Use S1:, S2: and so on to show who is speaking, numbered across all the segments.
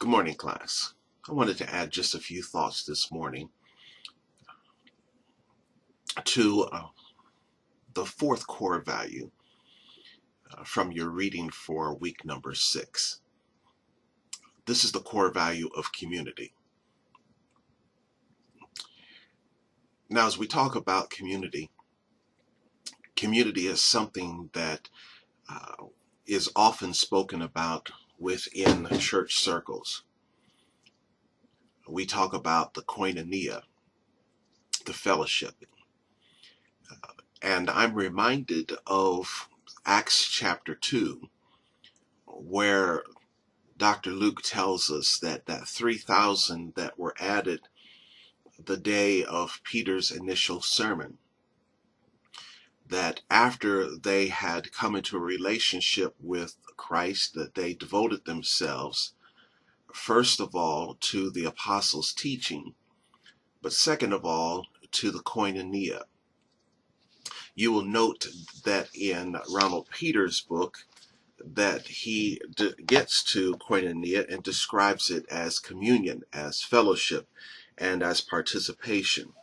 S1: Good morning, class. I wanted to add just a few thoughts this morning to the fourth core value from your reading for week number 6. This is the core value of community. Now, as we talk about community is something that is often spoken about within church circles. We talk about the koinonia, the fellowship. And I'm reminded of Acts chapter 2, where Dr. Luke tells us that 3,000 that were added the day of Peter's initial sermon, that after they had come into a relationship with Christ, that they devoted themselves, first of all, to the apostles' teaching, but second of all, to the koinonia. You will note that in Ronald Peters' book, that he gets to koinonia and describes it as communion, as fellowship, and as participation.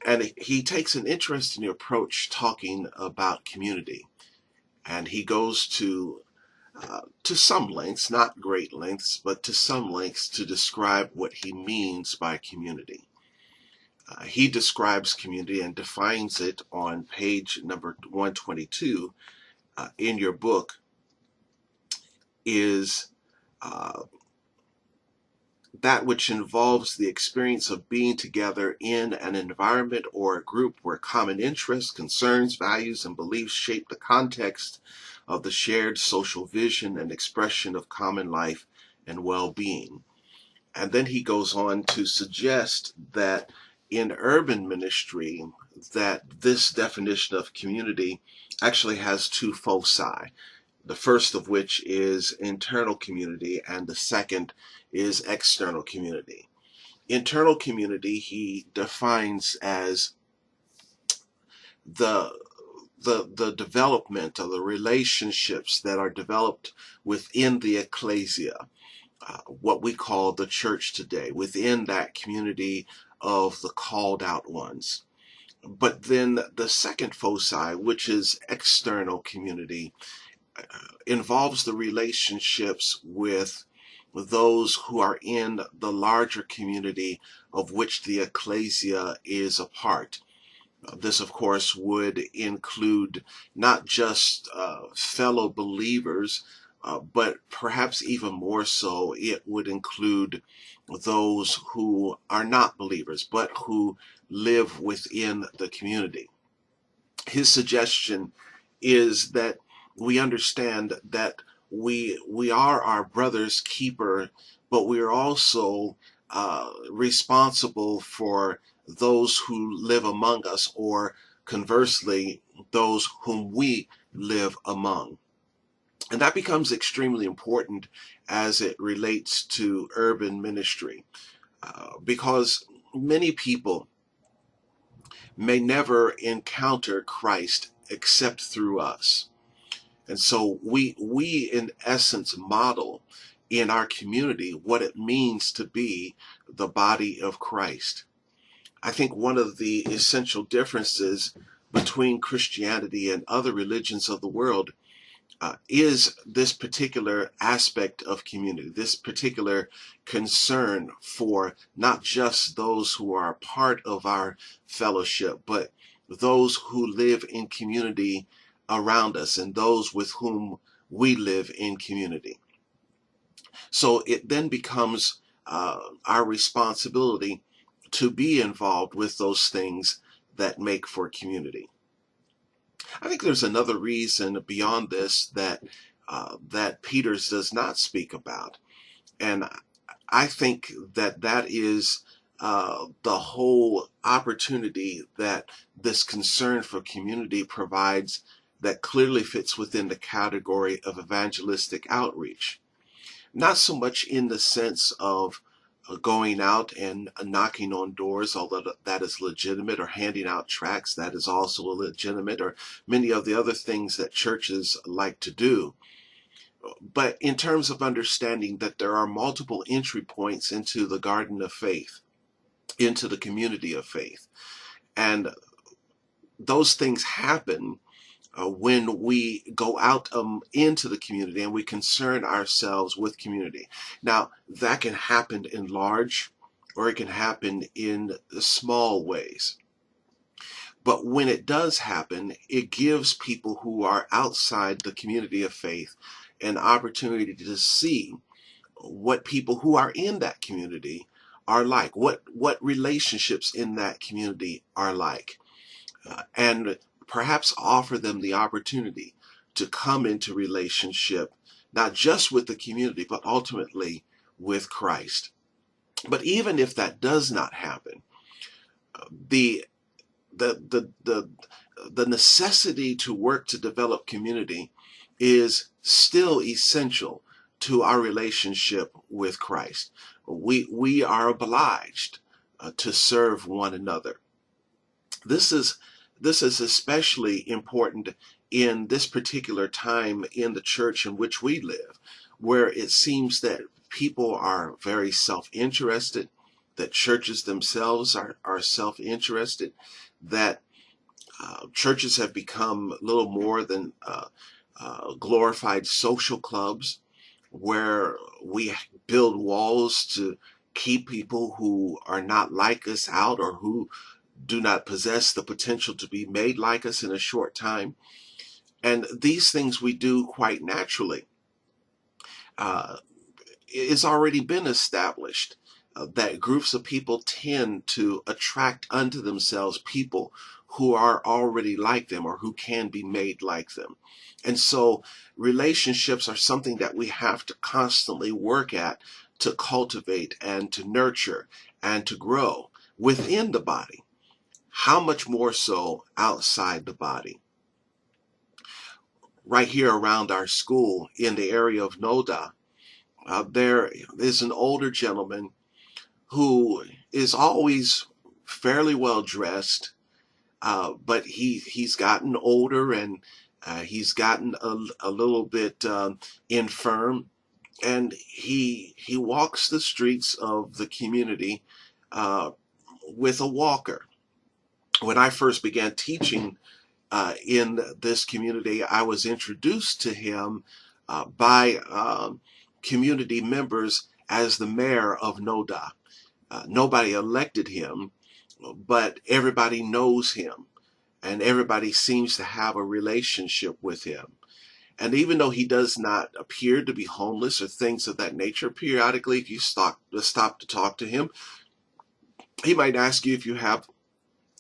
S1: And he takes an interesting approach talking about community. And he goes to some lengths, not great lengths, but to some lengths to describe what he means by community. He describes community and defines it on page number 122 in your book is that which involves the experience of being together in an environment or a group where common interests, concerns, values, and beliefs shape the context of the shared social vision and expression of common life and well-being. And then he goes on to suggest that in urban ministry, that this definition of community actually has two foci. The first of which is internal community, and the second is external community. Internal community he defines as the development of the relationships that are developed within the ecclesia, what we call the church today, within that community of the called out ones. But then the second foci, which is external community, involves the relationships with those who are in the larger community of which the ecclesia is a part. This, of course, would include not just fellow believers, but perhaps even more so, it would include those who are not believers, but who live within the community. His suggestion is that we understand that we are our brother's keeper, but we are also responsible for those who live among us, or conversely, those whom we live among. And that becomes extremely important as it relates to urban ministry, because many people may never encounter Christ except through us. And so we in essence model in our community what it means to be the body of Christ. I think one of the essential differences between Christianity and other religions of the world is this particular aspect of community, this particular concern for not just those who are part of our fellowship, but those who live in community around us and those with whom we live in community. So it then becomes our responsibility to be involved with those things that make for community. I think there's another reason beyond this that that Peters does not speak about, and I think that is the whole opportunity that this concern for community provides, that clearly fits within the category of evangelistic outreach. Not so much in the sense of going out and knocking on doors, although that is legitimate, or handing out tracts, that is also legitimate, or many of the other things that churches like to do. But in terms of understanding that there are multiple entry points into the garden of faith, into the community of faith, and those things happen when we go out into the community and we concern ourselves with community. Now, that can happen in large or it can happen in small ways. But when it does happen, it gives people who are outside the community of faith an opportunity to see what people who are in that community are like, what relationships in that community are like, and perhaps offer them the opportunity to come into relationship, not just with the community, but ultimately with Christ. But even if that does not happen, the the the the, the necessity to work to develop community is still essential to our relationship with Christ. We are obliged to serve one another. This is this is especially important in this particular time in the church in which we live, where it seems that people are very self-interested, that churches themselves are self-interested, that churches have become little more than glorified social clubs where we build walls to keep people who are not like us out or who do not possess the potential to be made like us in a short time. And these things we do quite naturally. Uh, it's already been established that groups of people tend to attract unto themselves people who are already like them or who can be made like them. And so relationships are something that we have to constantly work at, to cultivate and to nurture and to grow within the body. How much more so outside the body? Right here around our school in the area of Noda, there is an older gentleman who is always fairly well dressed, but he's gotten older and he's gotten a little bit infirm, and he walks the streets of the community uh, with a walker. When I first began teaching in this community, I was introduced to him by community members as the mayor of Noda. Nobody elected him, but everybody knows him and everybody seems to have a relationship with him. And even though he does not appear to be homeless or things of that nature, periodically, if you stop to talk to him, he might ask you if you have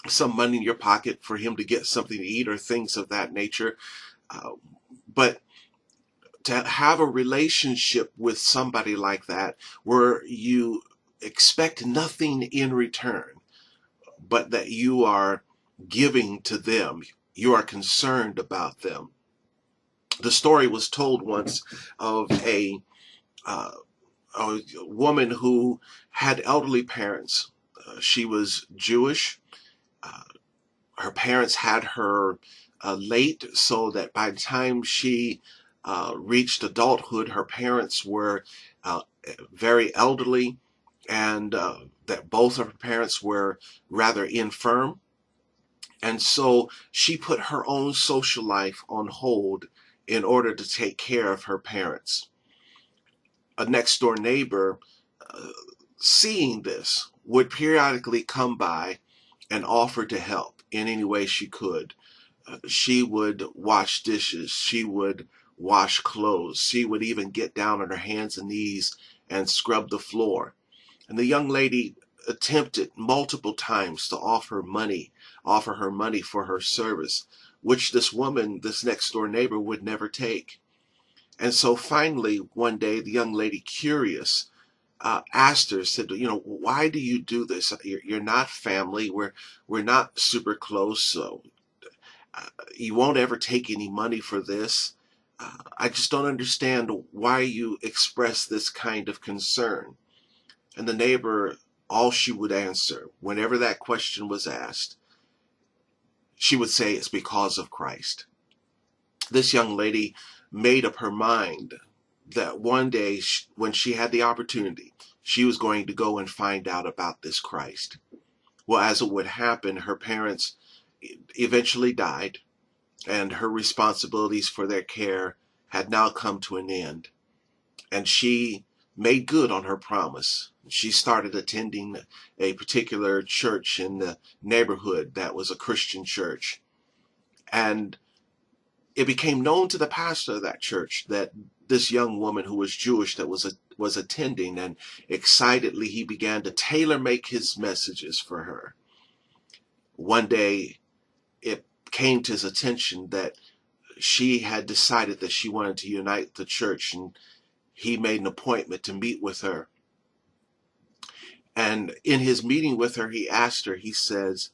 S1: some money in your pocket for him to get something to eat or things of that nature. Uh, but to have a relationship with somebody like that where you expect nothing in return, but that you are giving to them, you are concerned about them. The story was told once of uh, a woman who had elderly parents. She was Jewish. Uh, Her parents had her late, so that by the time she reached adulthood, her parents were uh, very elderly, and that both of her parents were rather infirm. And so she put her own social life on hold in order to take care of her parents. A next door neighbor, uh, seeing this, would periodically come by and offer to help in any way she could. She would wash dishes, she would wash clothes, she would even get down on her hands and knees and scrub the floor. And the young lady attempted multiple times to offer her money for her service, which this woman, this next door neighbor, would never take. And so finally, one day, the young lady, curious, asked her, said, why do you do this? You're not family. We're not super close, so you won't ever take any money for this. I just don't understand why you express this kind of concern. And the neighbor, all she would answer, whenever that question was asked, she would say it's because of Christ. This young lady made up her mind that one day when she had the opportunity, she was going to go and find out about this Christ. Well, as it would happen, her parents eventually died, and her responsibilities for their care had now come to an end. And she made good on her promise. She started attending a particular church in the neighborhood that was a Christian church. And it became known to the pastor of that church that this young woman who was Jewish that was attending, and excitedly he began to tailor make his messages for her. One day it came to his attention that she had decided that she wanted to unite the church, and he made an appointment to meet with her. And in his meeting with her, he asked her, he says,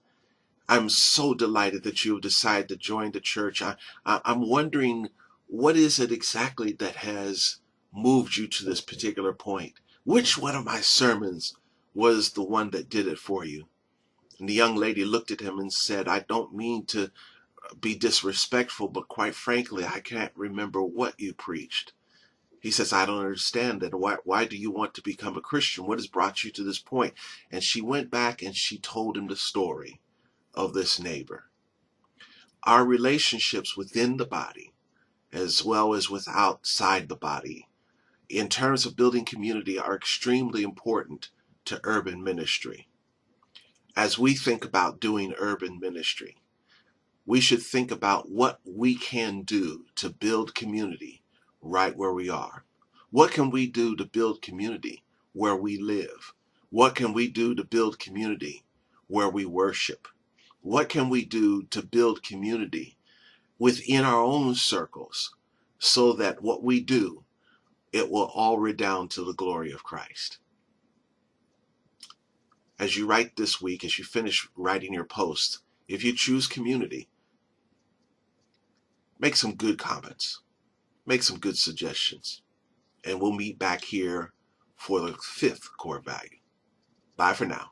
S1: I'm so delighted that you have decided to join the church. I'm wondering, what is it exactly that has moved you to this particular point? Which one of my sermons was the one that did it for you? And the young lady looked at him and said, I don't mean to be disrespectful, but quite frankly, I can't remember what you preached. He says, I don't understand that. Why do you want to become a Christian? What has brought you to this point? And she went back and she told him the story of this neighbor. Our relationships within the body, as well as with outside the body, in terms of building community, are extremely important to urban ministry. As we think about doing urban ministry, we should think about what we can do to build community right where we are. What can we do to build community where we live? What can we do to build community where we worship? What can we do to build community within our own circles so that what we do, it will all redound to the glory of Christ? As you write this week, as you finish writing your post, if you choose community, make some good comments, make some good suggestions, and we'll meet back here for the fifth core value. Bye for now.